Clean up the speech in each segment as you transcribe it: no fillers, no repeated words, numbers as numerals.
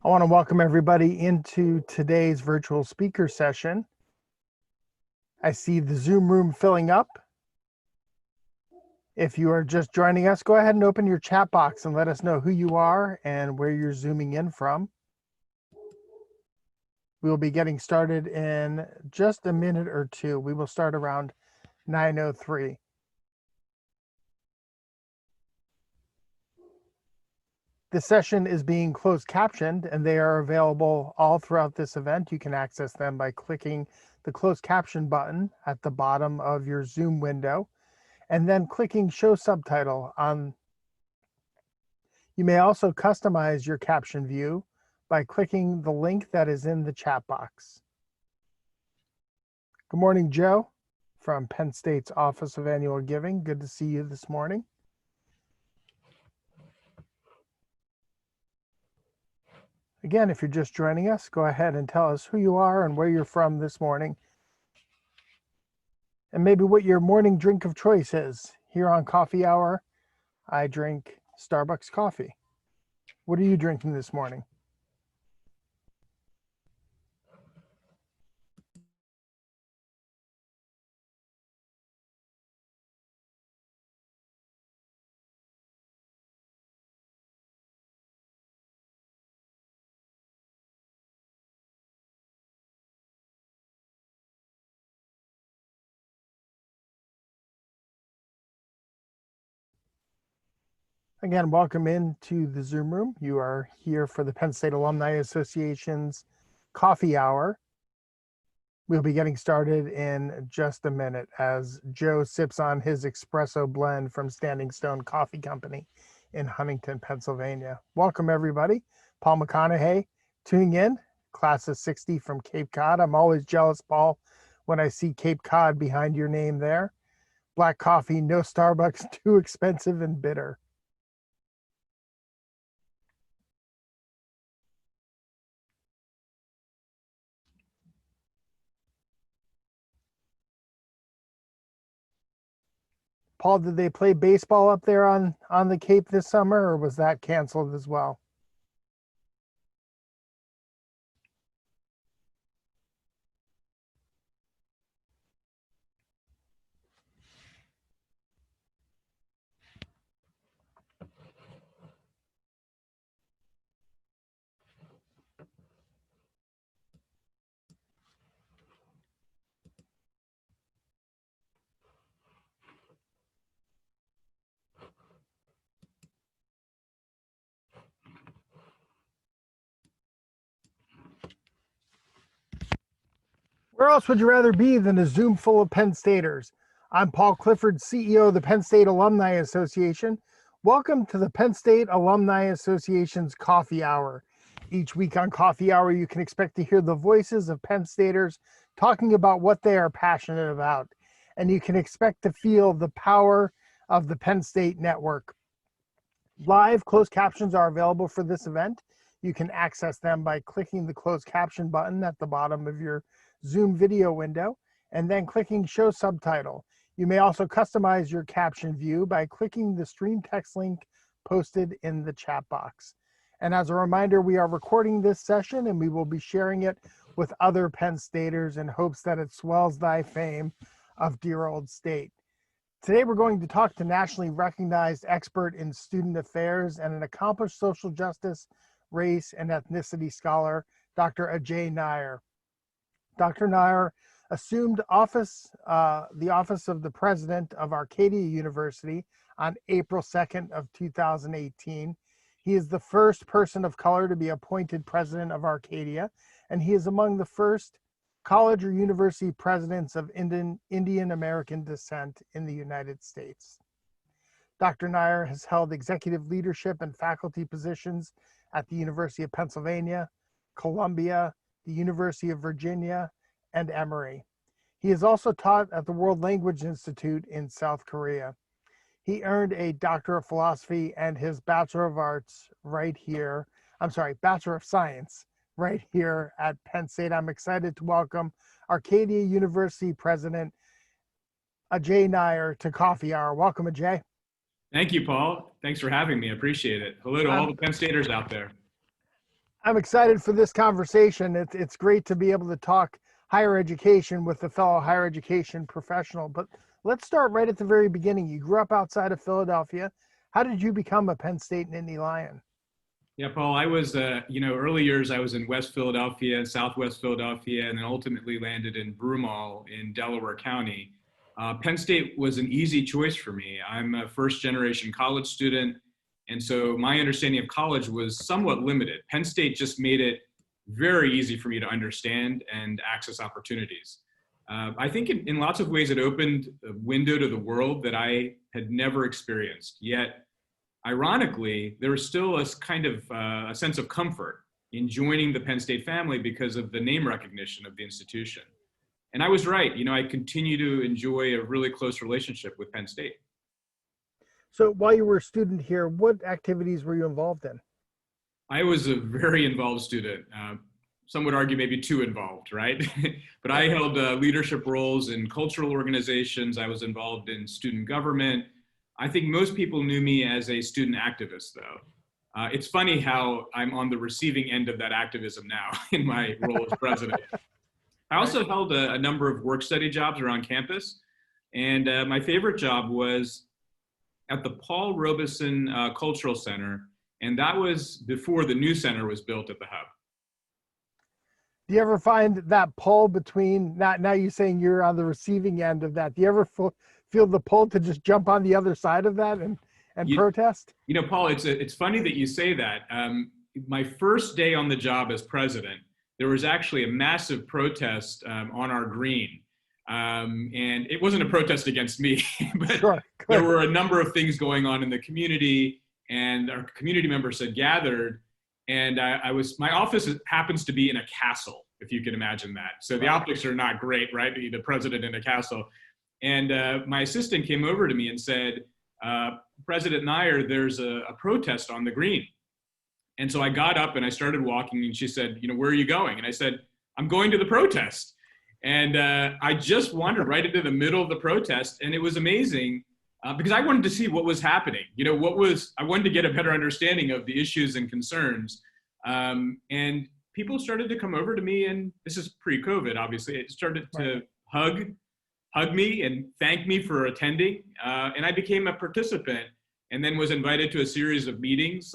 I want to welcome everybody into today's virtual speaker session. I see the Zoom room filling up. If you are just joining us, go ahead and open your chat box and let us know who you are and where you're zooming in from. We'll be getting started in just a minute or two. We will start around 9:03. This session is being closed captioned and they are available all throughout this event. You can access them by clicking the closed caption button at the bottom of your Zoom window and then clicking show subtitle on. You may also customize your caption view by clicking the link that is in the chat box. Good morning, Joe from Penn State's Office of Annual Giving. Good to see you this morning. Again, if you're just joining us, go ahead and tell us who you are and where you're from this morning. And maybe what your morning drink of choice is. Here on Coffee Hour, I drink Starbucks coffee. What are you drinking this morning? Again, welcome into the Zoom room. You are here for the Penn State Alumni Association's Coffee Hour. We'll be getting started in just a minute as Joe sips on his espresso blend from Standing Stone Coffee Company in Huntington, Pennsylvania. Welcome, everybody. Paul McConaughey tuning in, class of 60 from Cape Cod. I'm always jealous, Paul, when I see Cape Cod behind your name there. Black coffee, no Starbucks, too expensive and bitter. Paul, did they play baseball up there on the Cape this summer, or was that canceled as well? Where else would you rather be than a Zoom full of Penn Staters? I'm Paul Clifford, CEO of the Penn State Alumni Association. Welcome to the Penn State Alumni Association's Coffee Hour. Each week on Coffee Hour, you can expect to hear the voices of Penn Staters talking about what they are passionate about. And you can expect to feel the power of the Penn State network. Live closed captions are available for this event. You can access them by clicking the closed caption button at the bottom of your Zoom video window and then clicking show subtitle. You may also customize your caption view by clicking the stream text link posted in the chat box. And as a reminder, we are recording this session and we will be sharing it with other Penn Staters in hopes that it swells thy fame of dear old state. Today, we're going to talk to nationally recognized expert in student affairs and an accomplished social justice, race, and ethnicity scholar, Dr. Ajay Nair. Dr. Nair assumed the office of the president of Arcadia University on April 2nd of 2018. He is the first person of color to be appointed president of Arcadia, and he is among the first college or university presidents of Indian American descent in the United States. Dr. Nair has held executive leadership and faculty positions at the University of Pennsylvania, Columbia, the University of Virginia, and Emory. He has also taught at the World Language Institute in South Korea. He earned a Doctor of Philosophy and his Bachelor of Science right here at Penn State. I'm excited to welcome Arcadia University President Ajay Nair to Coffee Hour. Welcome, Ajay. Thank you, Paul. Thanks for having me. I appreciate it. Hello to all the Penn Staters out there. I'm excited for this conversation. It's great to be able to talk higher education with a fellow higher education professional. But let's start right at the very beginning. You grew up outside of Philadelphia. How did you become a Penn State Nindy Lion? Yeah, Paul, I was, early years, I was in West Philadelphia, Southwest Philadelphia, and then ultimately landed in Broomall in Delaware County. Penn State was an easy choice for me. I'm a first generation college student. And so my understanding of college was somewhat limited. Penn State just made it very easy for me to understand and access opportunities. I think in lots of ways it opened a window to the world that I had never experienced. Yet, ironically, there was still a kind of a sense of comfort in joining the Penn State family because of the name recognition of the institution. And I was right. I continue to enjoy a really close relationship with Penn State. So while you were a student here, what activities were you involved in? I was a very involved student. Some would argue maybe too involved, right? But I held leadership roles in cultural organizations. I was involved in student government. I think most people knew me as a student activist, though. It's funny how I'm on the receiving end of that activism now in my role as president. I also held a number of work study jobs around campus. And my favorite job was at the Paul Robeson Cultural Center. And that was before the new center was built at the Hub. Do you ever find that pull between, now you saying you're on the receiving end of that, do you ever feel the pull to just jump on the other side of that and protest? Paul, it's funny that you say that. My first day on the job as president, there was actually a massive protest on our green. And it wasn't a protest against me, but sure, there were a number of things going on in the community, and our community members had gathered. And my office happens to be in a castle, if you can imagine that. So the optics are not great, right? The president in a castle. And my assistant came over to me and said, President Nair, there's a protest on the green. And so I got up and I started walking, and she said, where are you going? And I said, I'm going to the protest. And I just wandered right into the middle of the protest, and it was amazing because I wanted to see what was happening. I wanted to get a better understanding of the issues and concerns. And people started to come over to me, and this is pre-COVID, obviously. It started to hug me and thank me for attending. And I became a participant, and then was invited to a series of meetings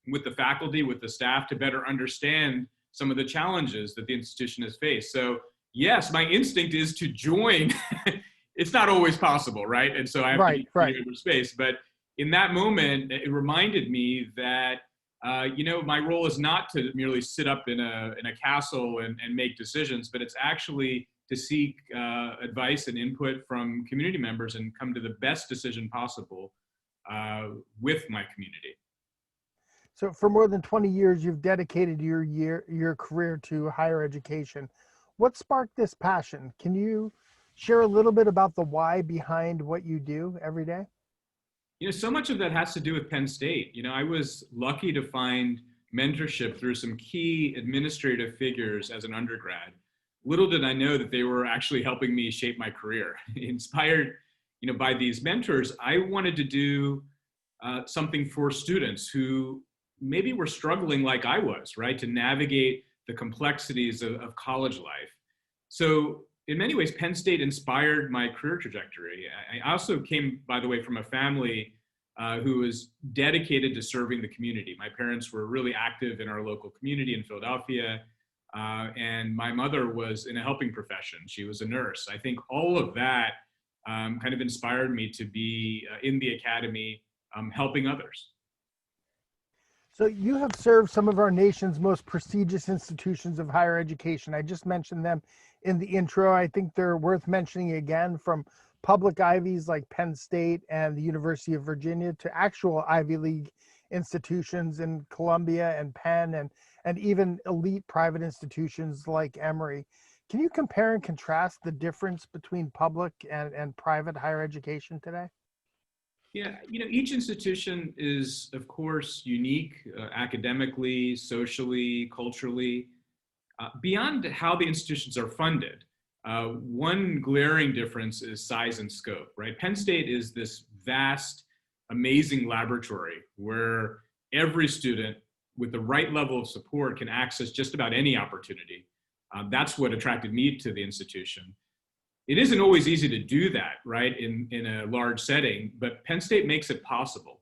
with the faculty, with the staff, to better understand some of the challenges that the institution has faced. So yes, my instinct is to join. It's not always possible, right? And so I have to be in space. But in that moment, it reminded me that, my role is not to merely sit up in a castle and make decisions, but it's actually to seek advice and input from community members and come to the best decision possible with my community. So for more than 20 years, you've dedicated your career to higher education. What sparked this passion? Can you share a little bit about the why behind what you do every day? So much of that has to do with Penn State. I was lucky to find mentorship through some key administrative figures as an undergrad. Little did I know that they were actually helping me shape my career. Inspired, by these mentors, I wanted to do something for students who maybe were struggling like I was, right, to navigate the complexities of college life. So in many ways, Penn State inspired my career trajectory. I also came, by the way, from a family who was dedicated to serving the community. My parents were really active in our local community in Philadelphia, and my mother was in a helping profession. She was a nurse. I think all of that kind of inspired me to be in the academy, helping others. So you have served some of our nation's most prestigious institutions of higher education. I just mentioned them in the intro. I think they're worth mentioning again, from public Ivies like Penn State and the University of Virginia to actual Ivy League institutions in Columbia and Penn, and even elite private institutions like Emory. Can you compare and contrast the difference between public and private higher education today? Yeah, each institution is, of course, unique academically, socially, culturally. Beyond how the institutions are funded, one glaring difference is size and scope, right? Penn State is this vast, amazing laboratory where every student with the right level of support can access just about any opportunity. That's what attracted me to the institution. It isn't always easy to do that, right, in a large setting, but Penn State makes it possible.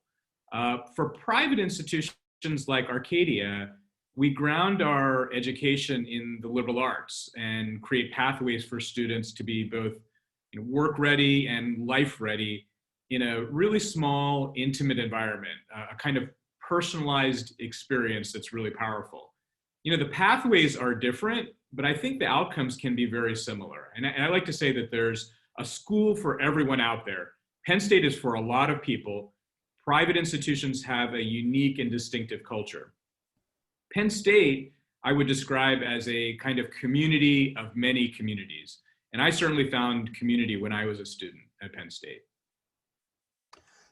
For private institutions like Arcadia, we ground our education in the liberal arts and create pathways for students to be both work ready and life ready in a really small, intimate environment, a kind of personalized experience that's really powerful. The pathways are different, but I think the outcomes can be very similar. And I like to say that there's a school for everyone out there. Penn State is for a lot of people. Private institutions have a unique and distinctive culture. Penn State, I would describe as a kind of community of many communities. And I certainly found community when I was a student at Penn State.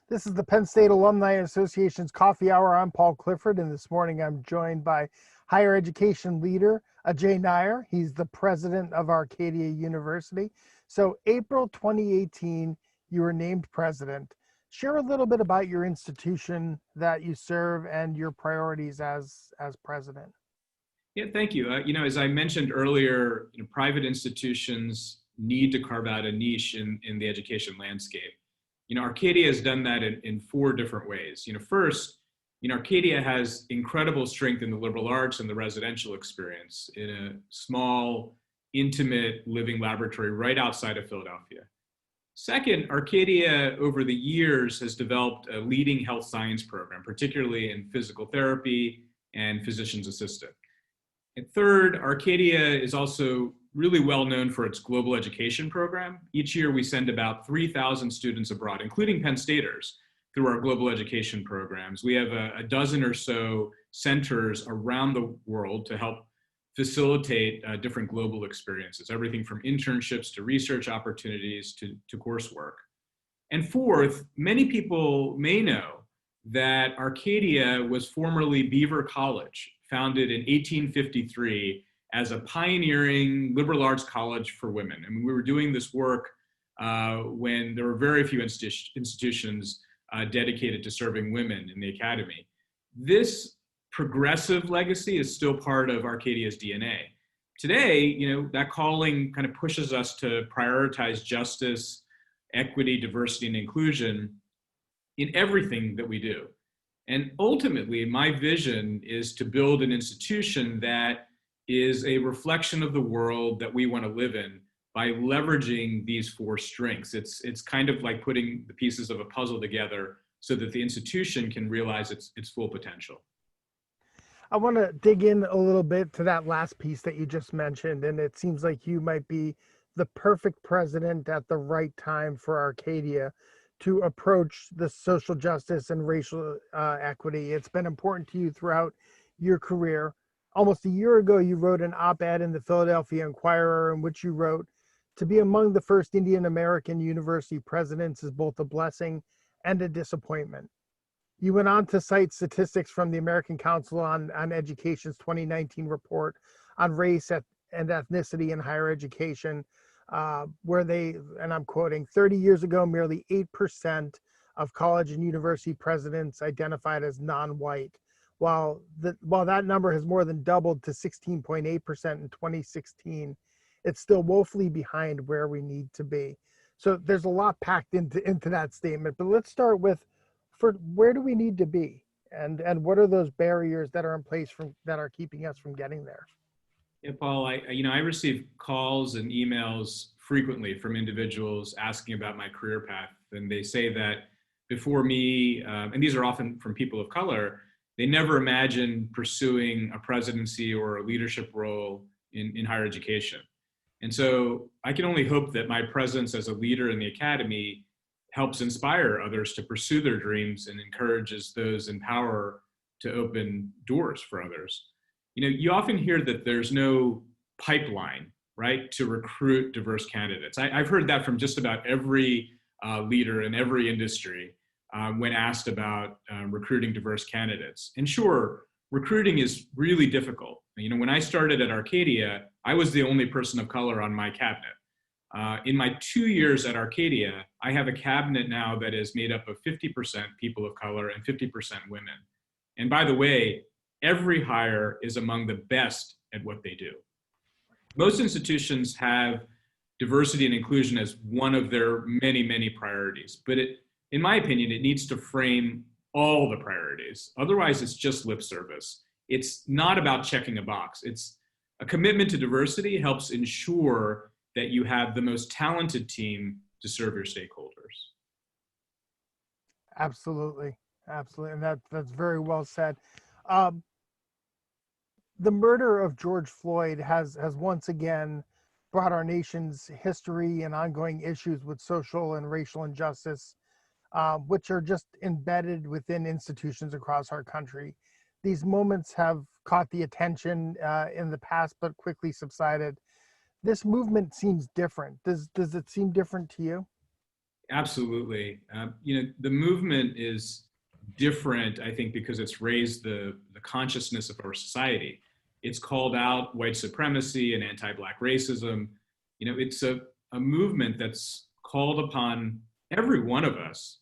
This is the Penn State Alumni Association's Coffee Hour. I'm Paul Clifford, and this morning I'm joined by higher education leader Ajay Nair. He's the president of Arcadia University. So April 2018, you were named president. Share a little bit about your institution that you serve and your priorities as president. Yeah, thank you. As I mentioned earlier, private institutions need to carve out a niche in the education landscape. Arcadia has done that in four different ways. First, Arcadia has incredible strength in the liberal arts and the residential experience in a small, intimate living laboratory right outside of Philadelphia. Second, Arcadia over the years has developed a leading health science program, particularly in physical therapy and physician's assistant. And third, Arcadia is also really well known for its global education program. Each year we send about 3,000 students abroad, including Penn Staters, through our global education programs. We have a dozen or so centers around the world to help facilitate different global experiences, everything from internships to research opportunities to coursework. And fourth, many people may know that Arcadia was formerly Beaver College, founded in 1853 as a pioneering liberal arts college for women. I mean, we were doing this work when there were very few institutions dedicated to serving women in the academy. This progressive legacy is still part of Arcadia's DNA. Today, that calling kind of pushes us to prioritize justice, equity, diversity, and inclusion in everything that we do. And ultimately, my vision is to build an institution that is a reflection of the world that we want to live in by leveraging these four strengths. It's kind of like putting the pieces of a puzzle together so that the institution can realize its full potential. I want to dig in a little bit to that last piece that you just mentioned, and it seems like you might be the perfect president at the right time for Arcadia to approach the social justice and racial equity. It's been important to you throughout your career. Almost a year ago, you wrote an op-ed in the Philadelphia Inquirer in which you wrote, "To be among the first Indian American university presidents is both a blessing and a disappointment." You went on to cite statistics from the American Council on Education's 2019 report on race and ethnicity in higher education, where they, and I'm quoting, 30 years ago, merely 8% of college and university presidents identified as non-white, while that number has more than doubled to 16.8% in 2016. It's still woefully behind where we need to be. So there's a lot packed into that statement, but let's start with, for where do we need to be, and what are those barriers that are in place that are keeping us from getting there? Yeah, Paul, I receive calls and emails frequently from individuals asking about my career path, and they say that before me, and these are often from people of color, they never imagined pursuing a presidency or a leadership role in higher education. And so I can only hope that my presence as a leader in the academy helps inspire others to pursue their dreams and encourages those in power to open doors for others. You often hear that there's no pipeline, right, to recruit diverse candidates. I've heard that from just about every leader in every industry when asked about recruiting diverse candidates. And sure, recruiting is really difficult. When I started at Arcadia, I was the only person of color on my cabinet. In my 2 years at Arcadia, I have a cabinet now that is made up of 50% people of color and 50% women. And by the way, every hire is among the best at what they do. Most institutions have diversity and inclusion as one of their many, many priorities, but in my opinion, it needs to frame all the priorities. Otherwise, it's just lip service. It's not about checking a box. It's a commitment to diversity helps ensure that you have the most talented team to serve your stakeholders. Absolutely, absolutely, and that's very well said. Um, the murder of George Floyd has once again brought our nation's history and ongoing issues with social and racial injustice, which are just embedded within institutions across our country. These moments have caught the attention in the past, but quickly subsided. This movement seems different. Does it seem different to you? Absolutely. The movement is different, I think, because it's raised the consciousness of our society. It's called out white supremacy and anti-Black racism. It's a movement that's called upon every one of us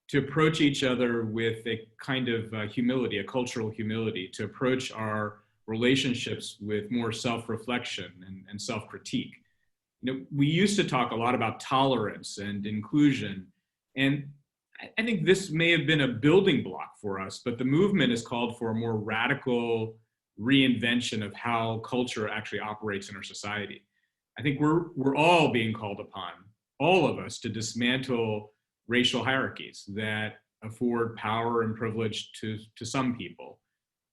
to approach each other with a kind of humility, a cultural humility, to approach our relationships with more self-reflection and self-critique. We used to talk a lot about tolerance and inclusion, and I think this may have been a building block for us, but the movement has called for a more radical reinvention of how culture actually operates in our society. I think we're all being called upon, all of us, to dismantle racial hierarchies that afford power and privilege to some people.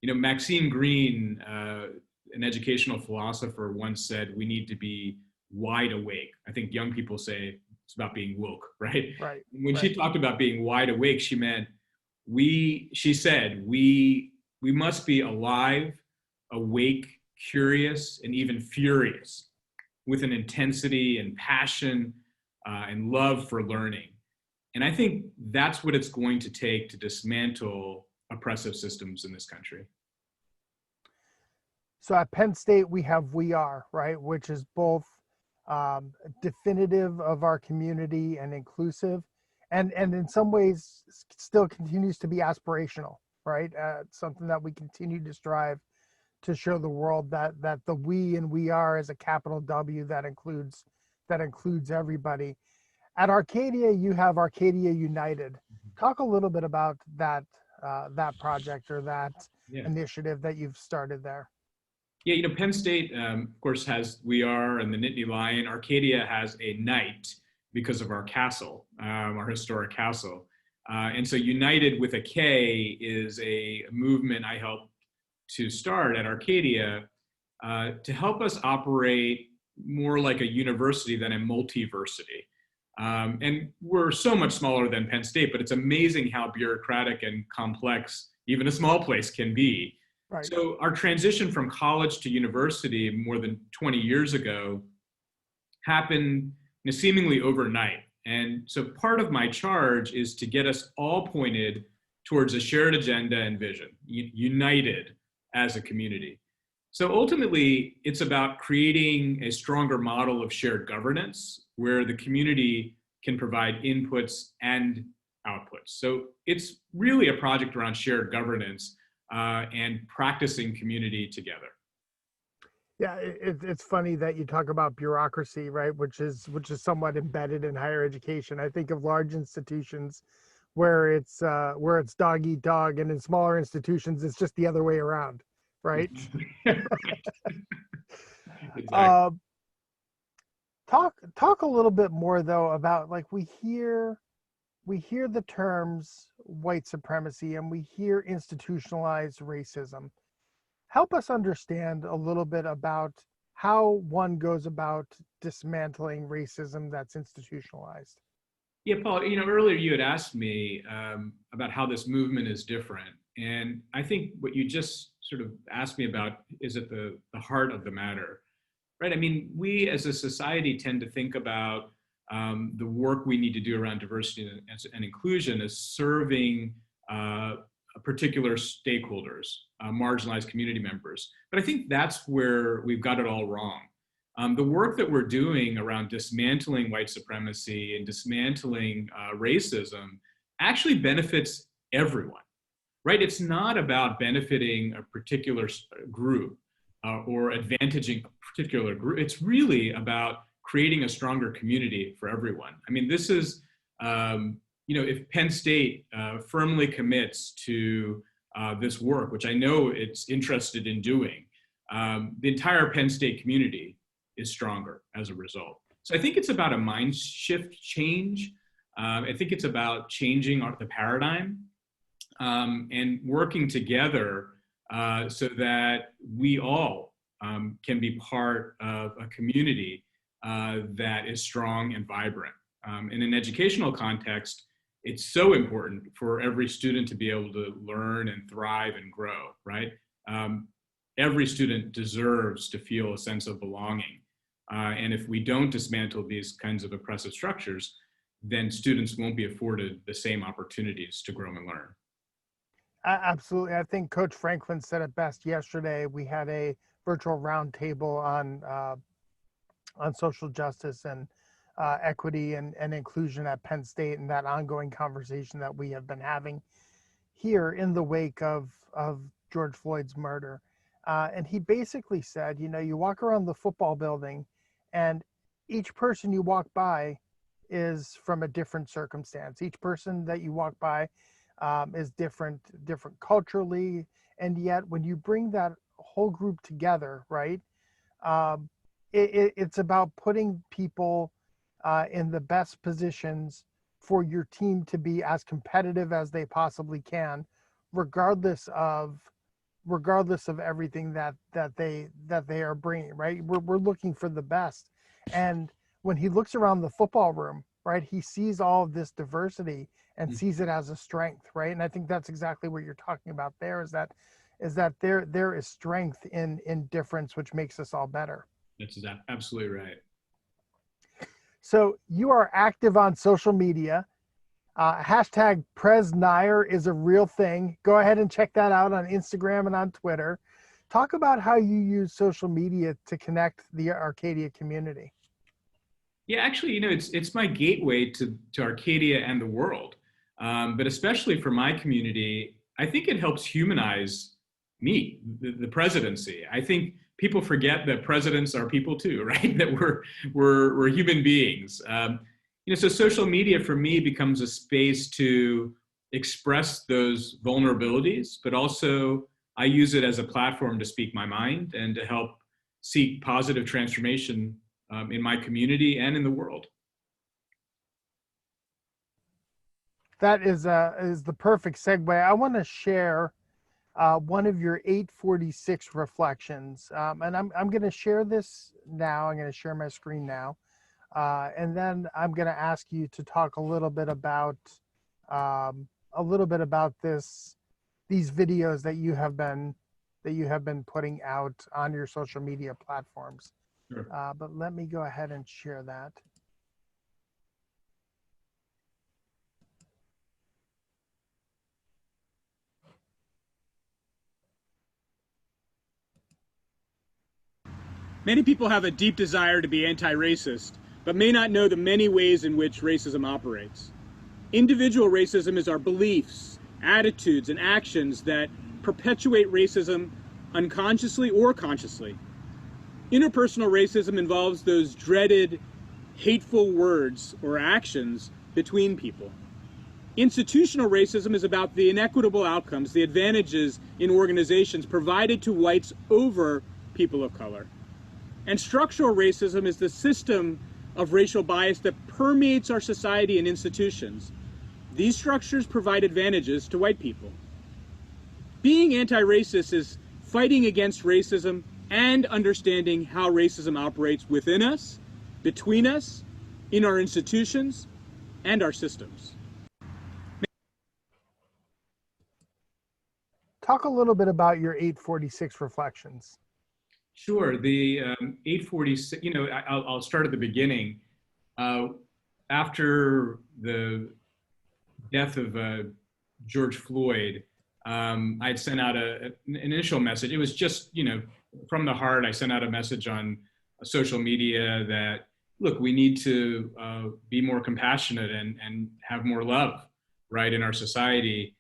Maxine Greene, an educational philosopher, once said, we need to be wide awake. I think young people say it's about being woke, right? Right. When she talked about being wide awake, she meant she said, we must be alive, awake, curious, and even furious, with an intensity and passion and love for learning. And I think that's what it's going to take to dismantle oppressive systems in this country. So at Penn State, we have We Are, right, which is both definitive of our community and inclusive, and in some ways still continues to be aspirational, right? Something that we continue to strive to show the world that the we and We Are is a capital W that includes everybody. At Arcadia, you have Arcadia United. Talk a little bit about that project or that initiative that you've started there. Yeah, Penn State, of course, has We Are and the Nindy Lion. Arcadia has a knight because of our castle, our historic castle. And so United with a K is a movement I helped to start at Arcadia to help us operate more like a university than a multiversity. And we're so much smaller than Penn State, but it's amazing how bureaucratic and complex even a small place can be. Right. So our transition from college to university more than 20 years ago happened seemingly overnight. And so part of my charge is to get us all pointed towards a shared agenda and vision, united as a community. So ultimately, it's about creating a stronger model of shared governance where the community can provide inputs and outputs. So it's really a project around shared governance and practicing community together. Yeah, it's funny that you talk about bureaucracy, right? Which is somewhat embedded in higher education. I think of large institutions where it's dog eat dog, and in smaller institutions it's just the other way around, right? Exactly. Talk a little bit more though about, like, we hear the terms white supremacy and we hear institutionalized racism. Help us understand a little bit about how one goes about dismantling racism that's institutionalized. Yeah, Paul, earlier you had asked me about how this movement is different. And I think what you just sort of asked me about is at the heart of the matter, right? I mean, we as a society tend to think about the work we need to do around diversity and inclusion as serving particular stakeholders, marginalized community members. But I think that's where we've got it all wrong. The work that we're doing around dismantling white supremacy and dismantling racism actually benefits everyone, right? It's not about benefiting a particular group or advantaging a particular group. It's really about creating a stronger community for everyone. I mean, this is, if Penn State firmly commits to this work, which I know it's interested in doing, the entire Penn State community is stronger as a result. So I think it's about a mind shift change. I think it's about changing the paradigm and working together so that we all can be part of a community that is strong and vibrant. In an educational context, it's so important for every student to be able to learn and thrive and grow, right? Every student deserves to feel a sense of belonging. And if we don't dismantle these kinds of oppressive structures, then students won't be afforded the same opportunities to grow and learn. Absolutely. I think Coach Franklin said it best yesterday. We had a virtual roundtable on social justice and equity and inclusion at Penn State, and that ongoing conversation that we have been having here in the wake of George Floyd's murder. And he basically said, you walk around the football building and each person you walk by is from a different circumstance. Each person that you walk by is different culturally. And yet when you bring that whole group together, right, it's about putting people in the best positions for your team to be as competitive as they possibly can, regardless of everything that they are bringing, right? We're looking for the best. And when he looks around the football room, right, he sees all of this diversity and sees it as a strength, right? And I think that's exactly what you're talking about there, is that there is strength in difference, which makes us all better. That's absolutely right. So you are active on social media. Hashtag Pres Nair is a real thing. Go ahead and check that out on Instagram and on Twitter. Talk about how you use social media to connect the Arcadia community. Yeah, actually, it's my gateway to Arcadia and the world. But especially for my community, I think it helps humanize me, the presidency. I think people forget that presidents are people too, right? That we're human beings. So social media for me becomes a space to express those vulnerabilities, but also I use it as a platform to speak my mind and to help seek positive transformation in my community and in the world. That is the perfect segue. I want to share one of your 846 reflections, and I'm going to share this now. I'm going to share my screen now, and then I'm going to ask you to talk a little bit about these videos that you have been putting out on your social media platforms. Sure. But let me go ahead and share that. Many people have a deep desire to be anti-racist, but may not know the many ways in which racism operates. Individual racism is our beliefs, attitudes, and actions that perpetuate racism unconsciously or consciously. Interpersonal racism involves those dreaded, hateful words or actions between people. Institutional racism is about the inequitable outcomes, the advantages in organizations provided to whites over people of color. And structural racism is the system of racial bias that permeates our society and institutions. These structures provide advantages to white people. Being anti-racist is fighting against racism and understanding how racism operates within us, between us, in our institutions, and our systems. Talk a little bit about your 846 reflections. Sure. The 846, I'll start at the beginning. After the death of George Floyd, I'd sent out an initial message. It was just, from the heart, I sent out a message on social media that, look, we need to be more compassionate and have more love, right, in our society.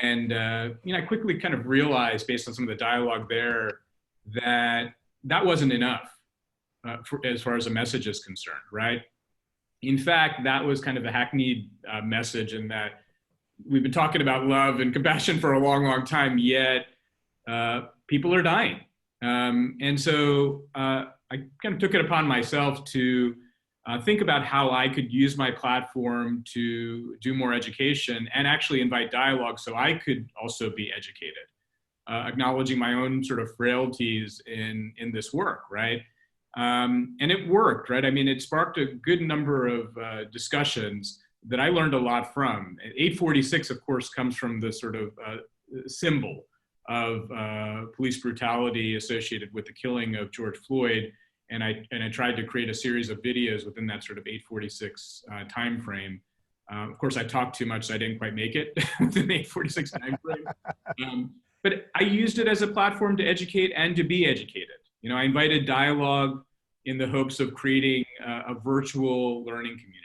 And I quickly kind of realized, based on some of the dialogue there, that that wasn't enough as far as a message is concerned, right? In fact, that was kind of a hackneyed message, in that we've been talking about love and compassion for a long, long time, yet people are dying. And so I kind of took it upon myself to think about how I could use my platform to do more education and actually invite dialogue so I could also be educated, acknowledging my own sort of frailties in this work, right? And it worked, right? I mean, it sparked a good number of discussions that I learned a lot from. 846, of course, comes from the sort of symbol of police brutality associated with the killing of George Floyd. And I tried to create a series of videos within that sort of 846 time frame. Of course, I talked too much, so I didn't quite make it within the 846 time frame. But I used it as a platform to educate and to be educated. I invited dialogue in the hopes of creating a virtual learning community.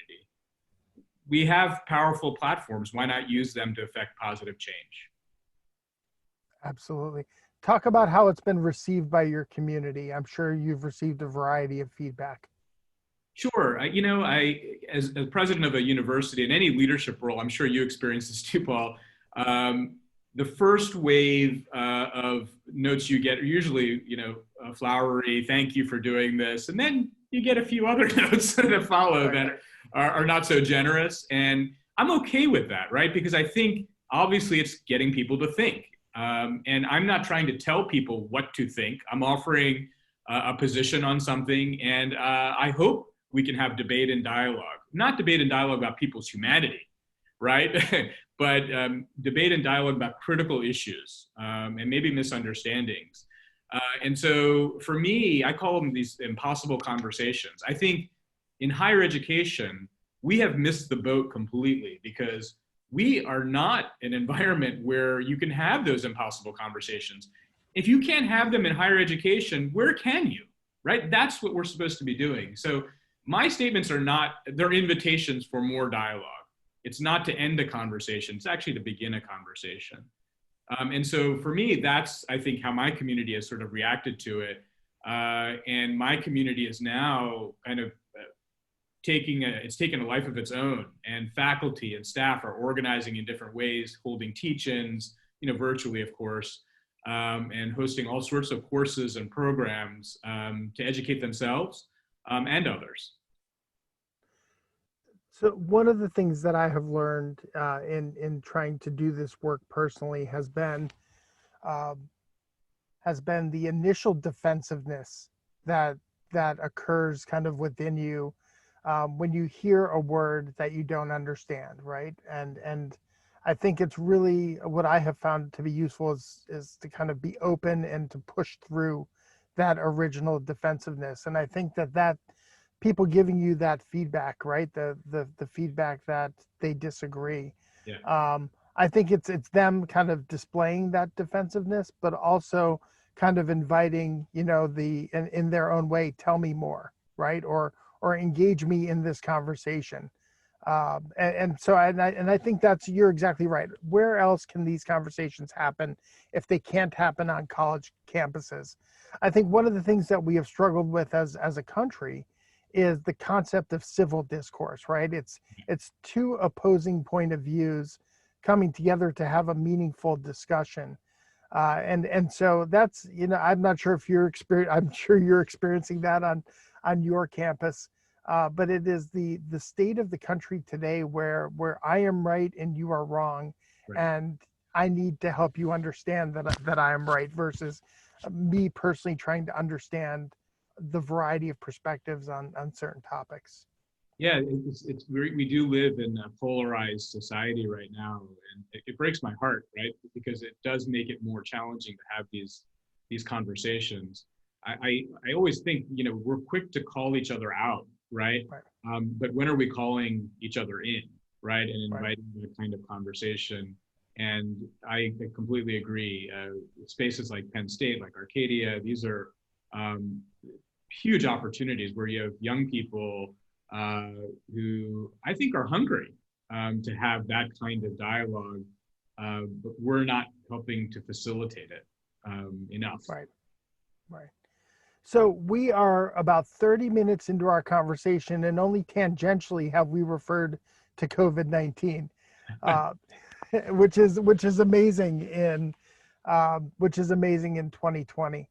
We have powerful platforms. Why not use them to affect positive change? Absolutely. Talk about how it's been received by your community. I'm sure you've received a variety of feedback. Sure. As president of a university, in any leadership role, I'm sure you experience this too, Paul. The first wave of notes you get are usually, flowery, thank you for doing this. And then you get a few other notes that follow that are not so generous. And I'm okay with that, right? Because I think obviously it's getting people to think. And I'm not trying to tell people what to think. I'm offering a position on something. And I hope we can have debate and dialogue, not debate and dialogue about people's humanity, right? But debate and dialogue about critical issues and maybe misunderstandings. And so for me, I call them these impossible conversations. I think in higher education, we have missed the boat completely because we are not an environment where you can have those impossible conversations. If you can't have them in higher education, where can you, right? That's what we're supposed to be doing. So my statements are not, they're invitations for more dialogue. It's not to end a conversation, it's actually to begin a conversation. And so for me, that's, I think, how my community has sort of reacted to it. And my community is now kind of it's taken a life of its own, and faculty and staff are organizing in different ways, holding teach-ins, virtually, of course, and hosting all sorts of courses and programs to educate themselves and others. So one of the things that I have learned in trying to do this work personally has been the initial defensiveness that occurs kind of within you when you hear a word that you don't understand, right? And I think it's really what I have found to be useful is to kind of be open and to push through that original defensiveness. And I think that people giving you that feedback, right? The feedback that they disagree. Yeah. I think it's them kind of displaying that defensiveness, but also kind of inviting, in their own way, tell me more, right? Or engage me in this conversation. And I think you're exactly right. Where else can these conversations happen if they can't happen on college campuses? I think one of the things that we have struggled with as a country is the concept of civil discourse, right? It's two opposing point of views coming together to have a meaningful discussion. And so that's, I'm not sure if I'm sure you're experiencing that on your campus. But it is the state of the country today where I am right and you are wrong, right. And I need to help you understand that I am right versus me personally trying to understand the variety of perspectives on certain topics. Yeah, we do live in a polarized society right now, and it breaks my heart, right? Because it does make it more challenging to have these conversations. I always think, we're quick to call each other out, right? But when are we calling each other in, right? And inviting that kind of conversation. And I completely agree. Spaces like Penn State, like Arcadia, these are huge opportunities where you have young people who I think are hungry to have that kind of dialogue. but we're not helping to facilitate it enough. Right, right. So we are about 30 minutes into our conversation, and only tangentially have we referred to COVID-19, which is amazing in 2020.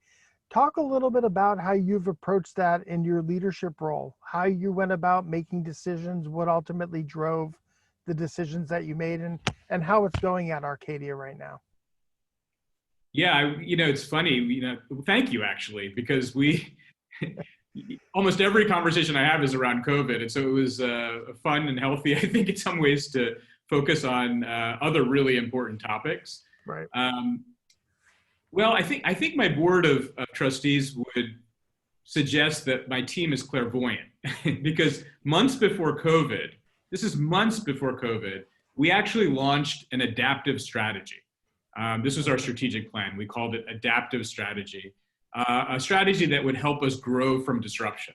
Talk a little bit about how you've approached that in your leadership role, how you went about making decisions, what ultimately drove the decisions that you made, and how it's going at Arcadia right now. Yeah, it's funny, thank you actually, because almost every conversation I have is around COVID. And so it was fun and healthy, I think, in some ways, to focus on other really important topics. Right. Well, I think my board of trustees would suggest that my team is clairvoyant because months before COVID, we actually launched an adaptive strategy. This was our strategic plan. We called it adaptive strategy, a strategy that would help us grow from disruption.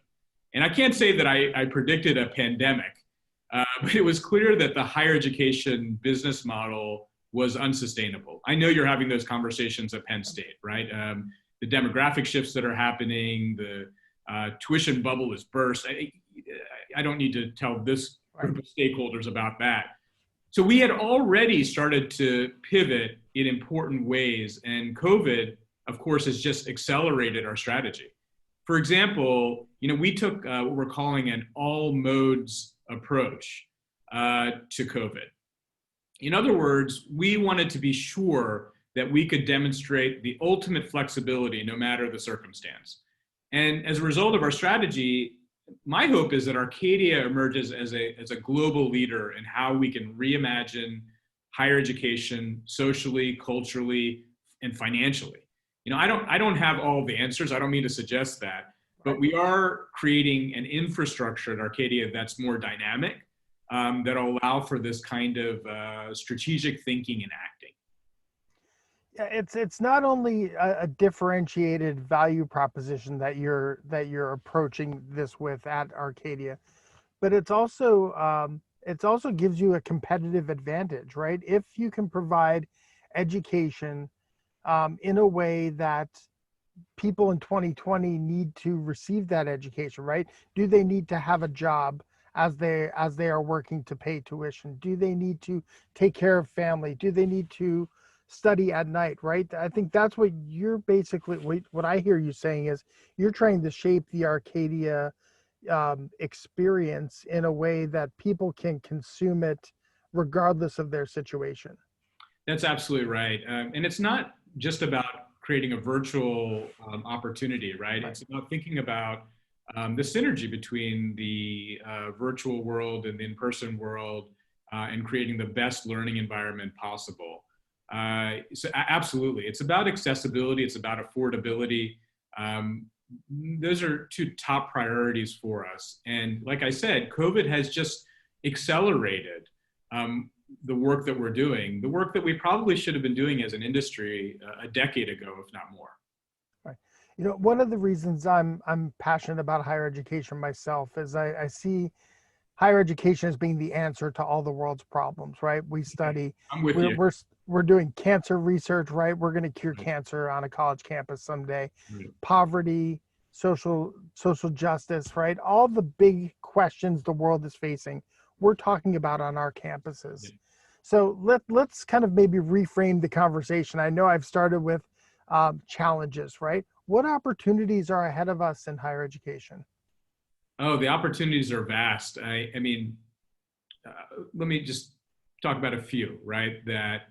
And I can't say that I predicted a pandemic, but it was clear that the higher education business model was unsustainable. I know you're having those conversations at Penn State, right? The demographic shifts that are happening, the tuition bubble is burst. I don't need to tell this group of stakeholders about that. So we had already started to pivot in important ways, and COVID, of course, has just accelerated our strategy. For example, we took what we're calling an all modes approach to COVID. In other words, we wanted to be sure that we could demonstrate the ultimate flexibility no matter the circumstance. And as a result of our strategy, my hope is that Arcadia emerges as a global leader in how we can reimagine higher education socially, culturally, and financially. I don't have all the answers. I don't mean to suggest that, but we are creating an infrastructure at Arcadia that's more dynamic, that'll allow for this kind of strategic thinking and acting. It's not only a differentiated value proposition that you're approaching this with at Arcadia, but it also gives you a competitive advantage, right? If you can provide education in a way that people in 2020 need to receive that education, right? Do they need to have a job as they are working to pay tuition? Do they need to take care of family? Do they need to study at night, right? I think that's what you're basically, what I hear you saying is you're trying to shape the Arcadia experience in a way that people can consume it regardless of their situation. That's absolutely right. And it's not just about creating a virtual opportunity, right? It's about thinking about the synergy between the virtual world and the in-person world and creating the best learning environment possible. So absolutely, it's about accessibility, it's about affordability. Those are two top priorities for us. And like I said, COVID has just accelerated the work that we're doing, the work that we probably should have been doing as an industry a decade ago, if not more. Right. One of the reasons I'm passionate about higher education myself is I see higher education as being the answer to all the world's problems, right? We study, I'm with you. We're doing cancer research, right? We're going to cure cancer on a college campus someday. Poverty, social justice, right? All the big questions the world is facing, we're talking about on our campuses. So let's kind of maybe reframe the conversation. I know I've started with challenges, right? What opportunities are ahead of us in higher education? Oh, the opportunities are vast. I mean, let me just talk about a few, right, that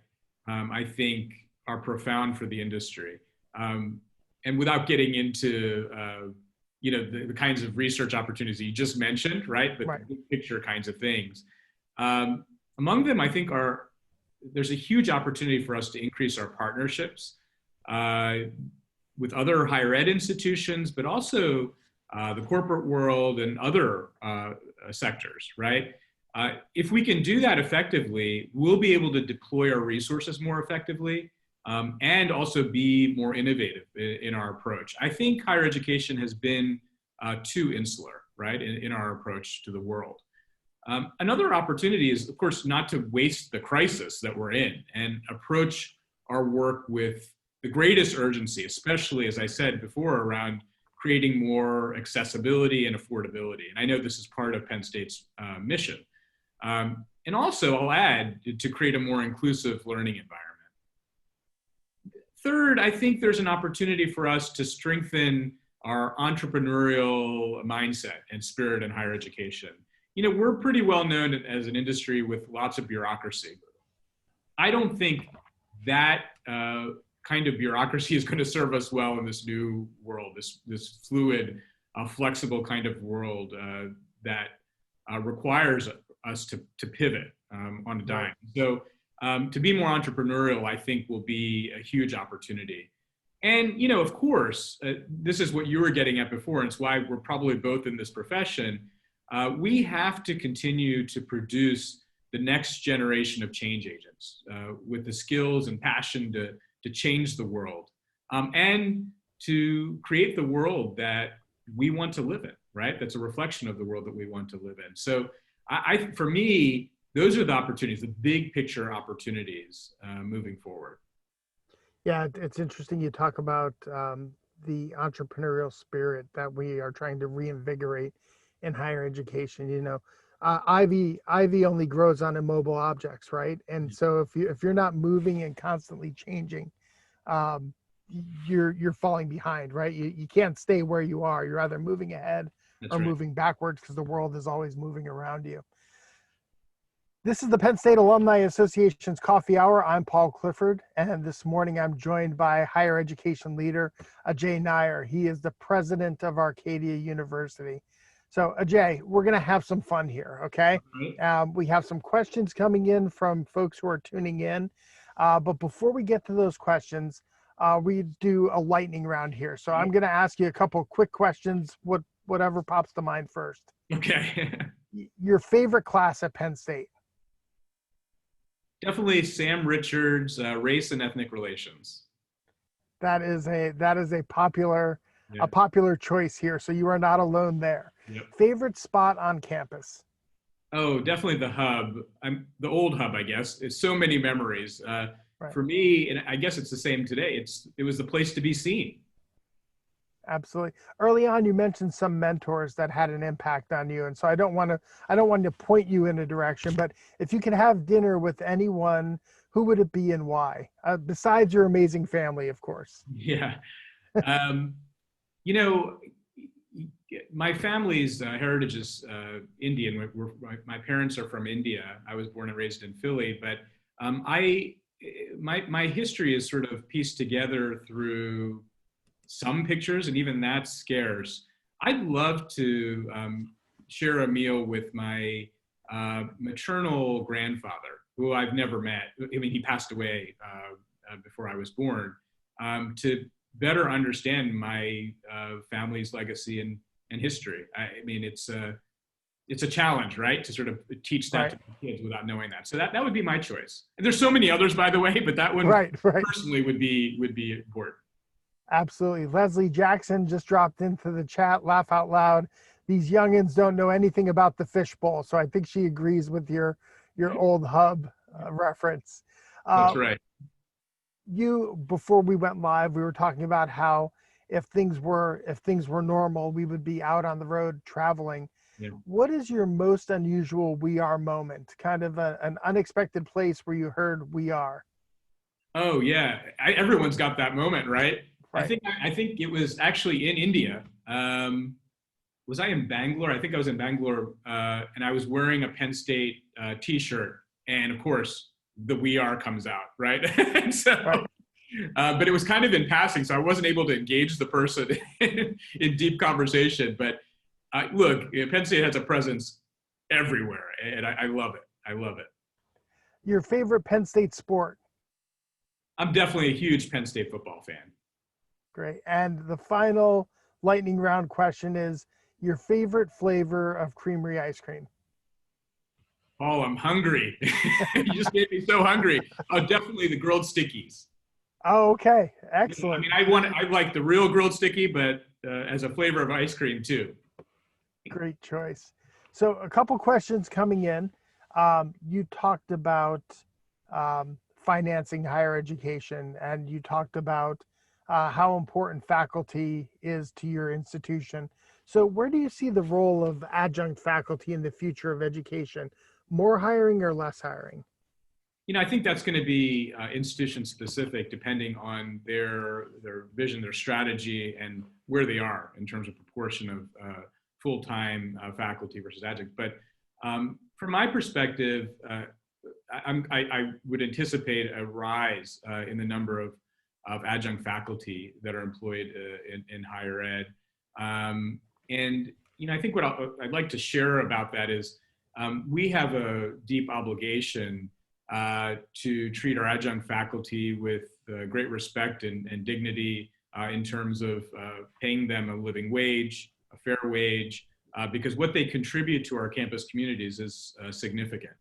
I think are profound for the industry. And without getting into, the kinds of research opportunities that you just mentioned, right, but the big picture kinds of things. Among them, I think, there's a huge opportunity for us to increase our partnerships with other higher ed institutions, but also the corporate world and other sectors, right? If we can do that effectively, we'll be able to deploy our resources more effectively and also be more innovative in our approach. I think higher education has been too insular, right, in our approach to the world. Another opportunity is, of course, not to waste the crisis that we're in and approach our work with the greatest urgency, especially, as I said before, around creating more accessibility and affordability. And I know this is part of Penn State's mission. And also, I'll add, to create a more inclusive learning environment. Third, I think there's an opportunity for us to strengthen our entrepreneurial mindset and spirit in higher education. You know, we're pretty well known as an industry with lots of bureaucracy. I don't think that kind of bureaucracy is going to serve us well in this new world, this fluid, flexible kind of world that requires us to pivot on a dime. So to be more entrepreneurial, I think, will be a huge opportunity. And, you know, of course, this is what you were getting at before, and it's why we're probably both in this profession. We have to continue to produce the next generation of change agents with the skills and passion to change the world and to create the world that we want to live in, right? That's a reflection of the world that we want to live in. So for me, those are the opportunities, the big picture opportunities moving forward. Yeah, it's interesting you talk about the entrepreneurial spirit that we are trying to reinvigorate in higher education. You know, ivy only grows on immobile objects, right? And so if you're not moving and constantly changing, you're falling behind, right? You can't stay where you are. You're either moving ahead or moving backwards because the world is always moving around you. This is the Penn State Alumni Association's Coffee Hour. I'm Paul Clifford, and this morning I'm joined by higher education leader Ajay Nair. He is the president of Arcadia University. So Ajay, we're going to have some fun here, okay? We have some questions coming in from folks who are tuning in, but before we get to those questions, we do a lightning round here. So I'm going to ask you a couple of quick questions, whatever pops to mind first. Okay. Your favorite class at Penn State? Definitely Sam Richards, race and ethnic relations. That is a popular choice here. So you are not alone there. Yep. Favorite spot on campus? Oh, definitely the hub. The old hub, I guess. It's so many memories. Right. For me, and I guess it's the same today. It was the place to be seen. Absolutely. Early on, you mentioned some mentors that had an impact on you, and so I don't want to point you in a direction, but if you could have dinner with anyone, who would it be and why? Besides your amazing family, of course. Yeah. You know, my family's heritage is Indian. My parents are from India. I was born and raised in Philly, but my history is sort of pieced together through some pictures, and even that's scarce. I'd love to share a meal with my maternal grandfather, who I've never met. I mean, he passed away before I was born, to better understand my family's legacy and history. I mean, it's a challenge, right? To sort of teach that to kids without knowing that. So that would be my choice. And there's so many others, by the way, but that one personally would be important. Absolutely. Leslie Jackson just dropped into the chat, laugh out loud. These youngins don't know anything about the fishbowl. So I think she agrees with your old hub reference. That's right. Before we went live, we were talking about how if things were normal, we would be out on the road traveling. Yeah. What is your most unusual "we are" moment? Kind of an unexpected place where you heard "we are." Oh yeah, everyone's got that moment, right? Right. I think it was actually in India. Was I in Bangalore? I think I was in Bangalore, and I was wearing a Penn State T-shirt, and of course the "we are" comes out, right? And so, but it was kind of in passing, so I wasn't able to engage the person in deep conversation. But look, Penn State has a presence everywhere, and I love it. I love it. Your favorite Penn State sport? I'm definitely a huge Penn State football fan. Great. And the final lightning round question is your favorite flavor of creamery ice cream? Oh, I'm hungry. You just made me so hungry. Oh, definitely the grilled stickies. Oh, okay. Excellent. I mean, I like the real grilled sticky, but as a flavor of ice cream too. Great choice. So a couple questions coming in. You talked about financing higher education, and you talked about how important faculty is to your institution. So where do you see the role of adjunct faculty in the future of education? More hiring or less hiring? I think that's going to be institution specific, depending on their vision, their strategy, and where they are in terms of proportion of full-time faculty versus adjunct. But from my perspective, I would anticipate a rise in the number of adjunct faculty that are employed in higher ed. And I think what I'd like to share about that is we have a deep obligation to treat our adjunct faculty with great respect and dignity in terms of paying them a living wage, a fair wage, because what they contribute to our campus communities is significant.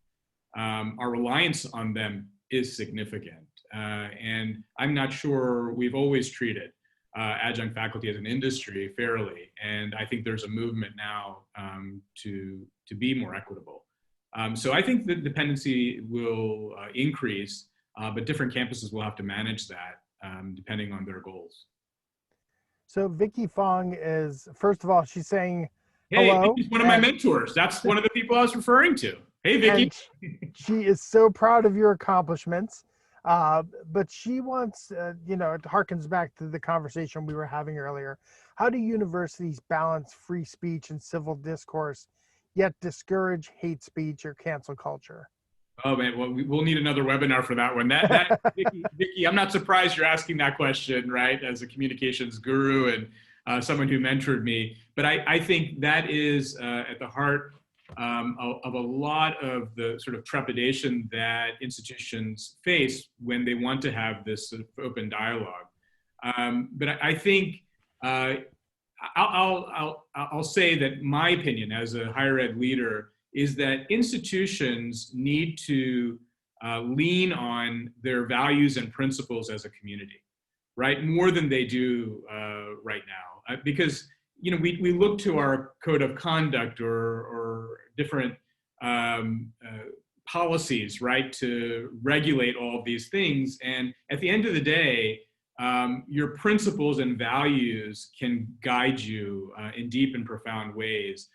Our reliance on them is significant. And I'm not sure we've always treated adjunct faculty as an industry fairly. And I think there's a movement now to be more equitable. So I think the dependency will increase, but different campuses will have to manage that depending on their goals. So Vicky Fong is, first of all, she's saying hey, hello. Vicky's one of my mentors. That's one of the people I was referring to. Hey, Vicky. She is so proud of your accomplishments. But she wants, it harkens back to the conversation we were having earlier. How do universities balance free speech and civil discourse, yet discourage hate speech or cancel culture? Oh man, well, we'll need another webinar for that one. Vicky, I'm not surprised you're asking that question, right? As a communications guru and someone who mentored me, but I think that is at the heart of a lot of the sort of trepidation that institutions face when they want to have this sort of open dialogue. But I think I'll say that my opinion as a higher ed leader is that institutions need to lean on their values and principles as a community, right? More than they do right now, because we look to our code of conduct or different policies, right, to regulate all of these things. And at the end of the day, your principles and values can guide you in deep and profound ways,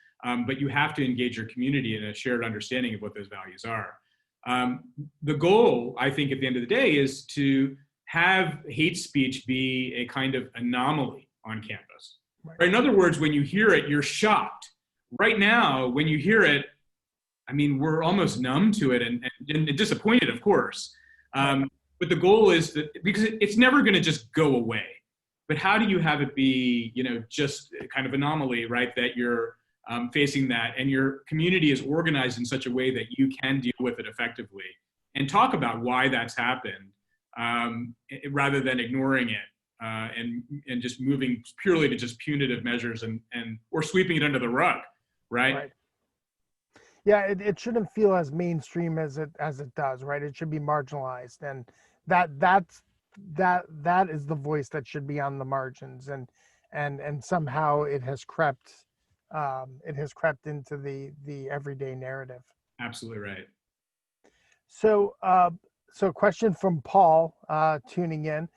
but you have to engage your community in a shared understanding of what those values are. The goal, I think, at the end of the day is to have hate speech be a kind of anomaly on campus. Right. In other words, when you hear it, you're shocked. Right now, when you hear it, I mean, we're almost numb to it and disappointed, of course. But the goal is that, because it's never going to just go away. But how do you have it be, just kind of anomaly, right? That you're facing that and your community is organized in such a way that you can deal with it effectively and talk about why that's happened rather than ignoring it. And just moving purely to just punitive measures or sweeping it under the rug, right? Yeah, it shouldn't feel as mainstream as it does, right? It should be marginalized, and that is the voice that should be on the margins, and somehow it has crept into the everyday narrative. Absolutely right. So question from Paul tuning in.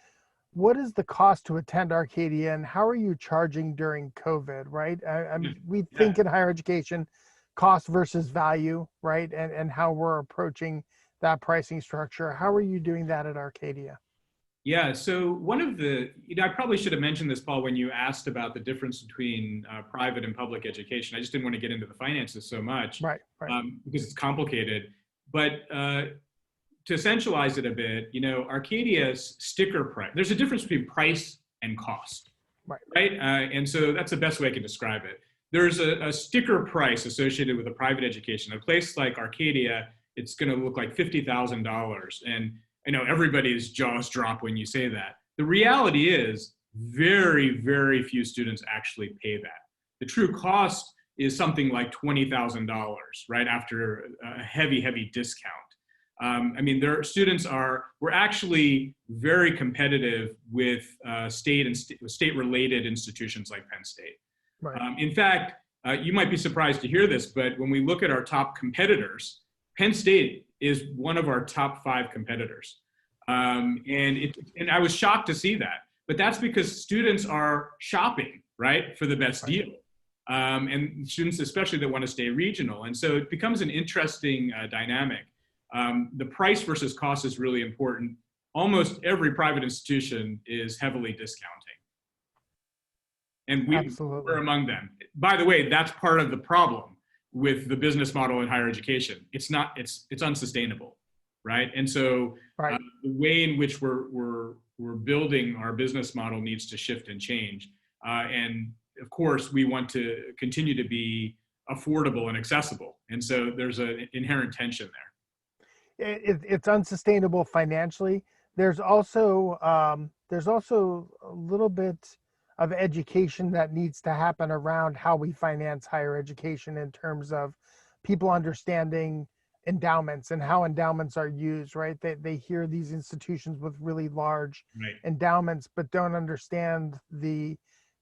What is the cost to attend Arcadia, and how are you charging during COVID, right? We think in higher education, cost versus value, right? And how we're approaching that pricing structure. How are you doing that at Arcadia? Yeah, so one of the, I probably should have mentioned this, Paul, when you asked about the difference between private and public education. I just didn't want to get into the finances so much, right. Because it's complicated. But to essentialize it a bit, Arcadia's sticker price, there's a difference between price and cost, right? And so that's the best way I can describe it. There's a sticker price associated with a private education. A place like Arcadia, it's going to look like $50,000. And I know everybody's jaws drop when you say that. The reality is very, very few students actually pay that. The true cost is something like $20,000, right, after a heavy, heavy discount. Their students we're actually very competitive with state-related institutions like Penn State. Right. In fact, you might be surprised to hear this, but when we look at our top competitors, Penn State is one of our top 5 competitors. And I was shocked to see that, but that's because students are shopping, right, for the best deal. And students, especially that want to stay regional. And so it becomes an interesting dynamic. The price versus cost is really important. Almost every private institution is heavily discounting. And we're among them. By the way, that's part of the problem with the business model in higher education. It's unsustainable, right? And so the way in which we're building our business model needs to shift and change. And of course, we want to continue to be affordable and accessible. And so there's an inherent tension there. It's unsustainable financially. There's also a little bit of education that needs to happen around how we finance higher education in terms of people understanding endowments and how endowments are used, right? They hear these institutions with really large endowments, but don't understand the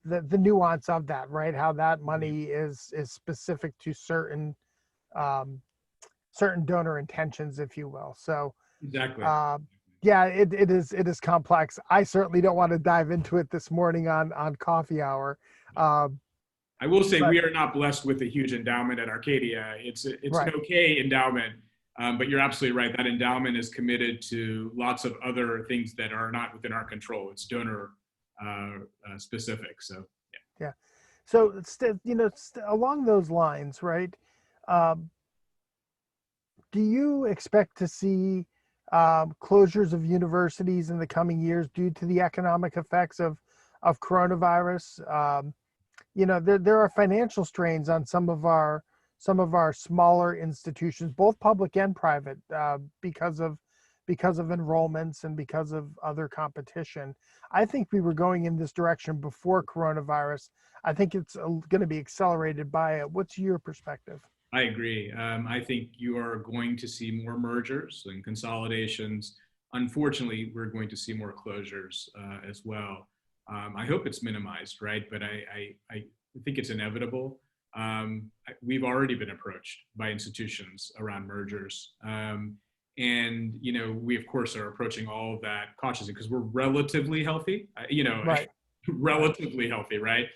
nuance of that, right? How that money is specific to certain donor intentions, if you will. So exactly. Yeah, it is complex. I certainly don't want to dive into it this morning on coffee hour. I will say we are not blessed with a huge endowment at Arcadia. It's an okay endowment, but you're absolutely right. That endowment is committed to lots of other things that are not within our control. It's donor specific. So yeah. So along those lines, right? Do you expect to see closures of universities in the coming years due to the economic effects of coronavirus? There are financial strains on some of our smaller institutions, both public and private, because of enrollments and because of other competition. I think we were going in this direction before coronavirus. I think it's going to be accelerated by it. What's your perspective? I agree. I think you are going to see more mergers and consolidations. Unfortunately, we're going to see more closures as well. I hope it's minimized, right? But I think it's inevitable. We've already been approached by institutions around mergers. And, we, of course, are approaching all of that cautiously because we're relatively healthy, relatively healthy, right?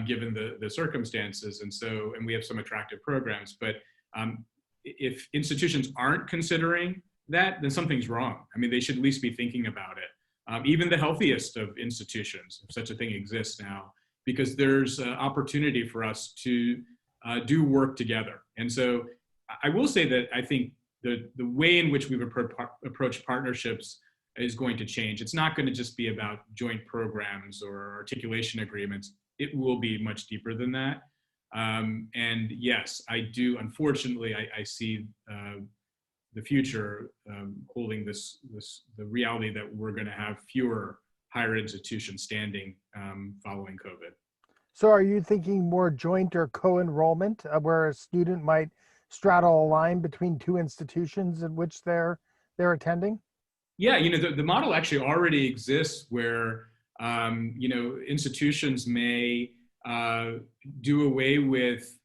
Given the circumstances. And we have some attractive programs, but if institutions aren't considering that, then something's wrong. I mean, they should at least be thinking about it. Even the healthiest of institutions, if such a thing exists now, because there's opportunity for us to do work together. And so I will say that I think the way in which we've approached partnerships is going to change. It's not going to just be about joint programs or articulation agreements. It will be much deeper than that. And yes, I do. Unfortunately, I see the future holding the reality that we're going to have fewer higher institutions standing following COVID. So are you thinking more joint or co-enrollment where a student might straddle a line between two institutions in which they're attending? Yeah, the model actually already exists where institutions may do away with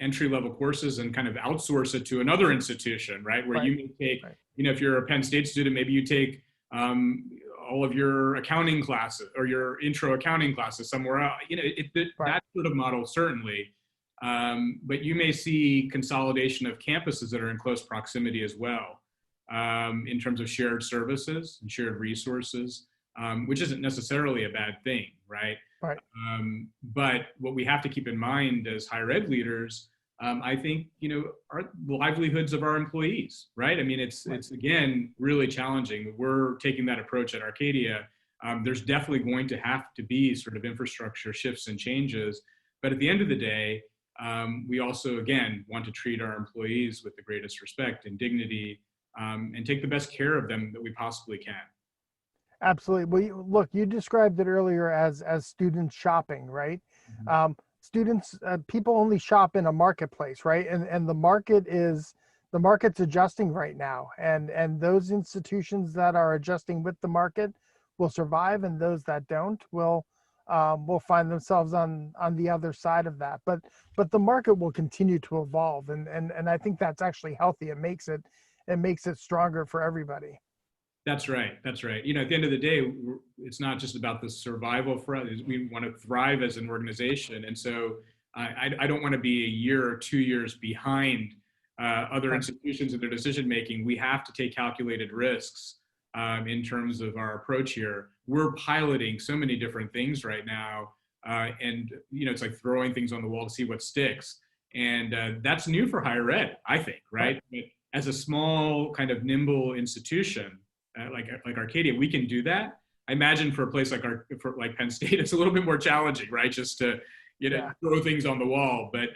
entry-level courses and kind of outsource it to another institution, right? Where you may take, if you're a Penn State student, maybe you take all of your accounting classes or your intro accounting classes somewhere else. That sort of model certainly, but you may see consolidation of campuses that are in close proximity as well, in terms of shared services and shared resources. Which isn't necessarily a bad thing, right? But what we have to keep in mind as higher ed leaders, I think, are the livelihoods of our employees, right? I mean, it's again, really challenging. We're taking that approach at Arcadia. There's definitely going to have to be sort of infrastructure shifts and changes. But at the end of the day, we also, again, want to treat our employees with the greatest respect and dignity, and take the best care of them that we possibly can. Absolutely. Well, you described it earlier as students shopping, right? Mm-hmm. People only shop in a marketplace, right? And the market's adjusting right now. And those institutions that are adjusting with the market will survive, and those that don't will will find themselves on the other side of that. But the market will continue to evolve, and I think that's actually healthy. It makes it stronger for everybody. That's right. That's right. You know, at the end of the day, it's not just about the survival for us. We want to thrive as an organization. And so I don't want to be a year or 2 years behind other institutions in their decision making. We have to take calculated risks in terms of our approach here. We're piloting so many different things right now. And, you know, it's like throwing things on the wall to see what sticks. And that's new for higher ed, I think, right? But as a small kind of nimble institution, like Arcadia, we can do that. I imagine for a place like Penn State, it's a little bit more challenging, right? Just to throw things on the wall. But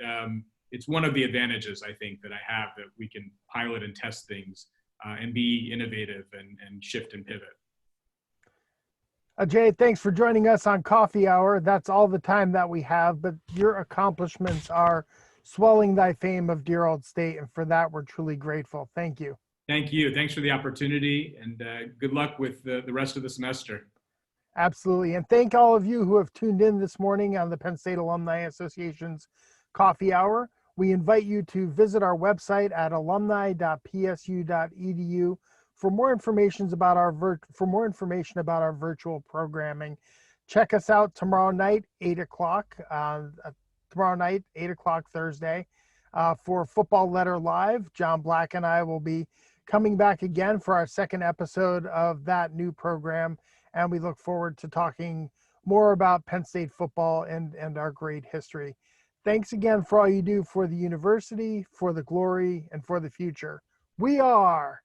it's one of the advantages I think that I have, that we can pilot and test things and be innovative and shift and pivot. Ajay, thanks for joining us on Coffee Hour. That's all the time that we have, but your accomplishments are swelling thy fame of dear old state, and for that we're truly grateful. Thank you. Thank you. Thanks for the opportunity, and good luck with the rest of the semester. Absolutely. And thank all of you who have tuned in this morning on the Penn State Alumni Association's Coffee Hour. We invite you to visit our website at alumni.psu.edu for more information about our virtual programming. Check us out tomorrow night, 8 o'clock. Tomorrow night, 8 o'clock Thursday, for Football Letter Live. John Black and I will be coming back again for our second episode of that new program, and we look forward to talking more about Penn State football and our great history. Thanks again for all you do for the university, for the glory, and for the future. We are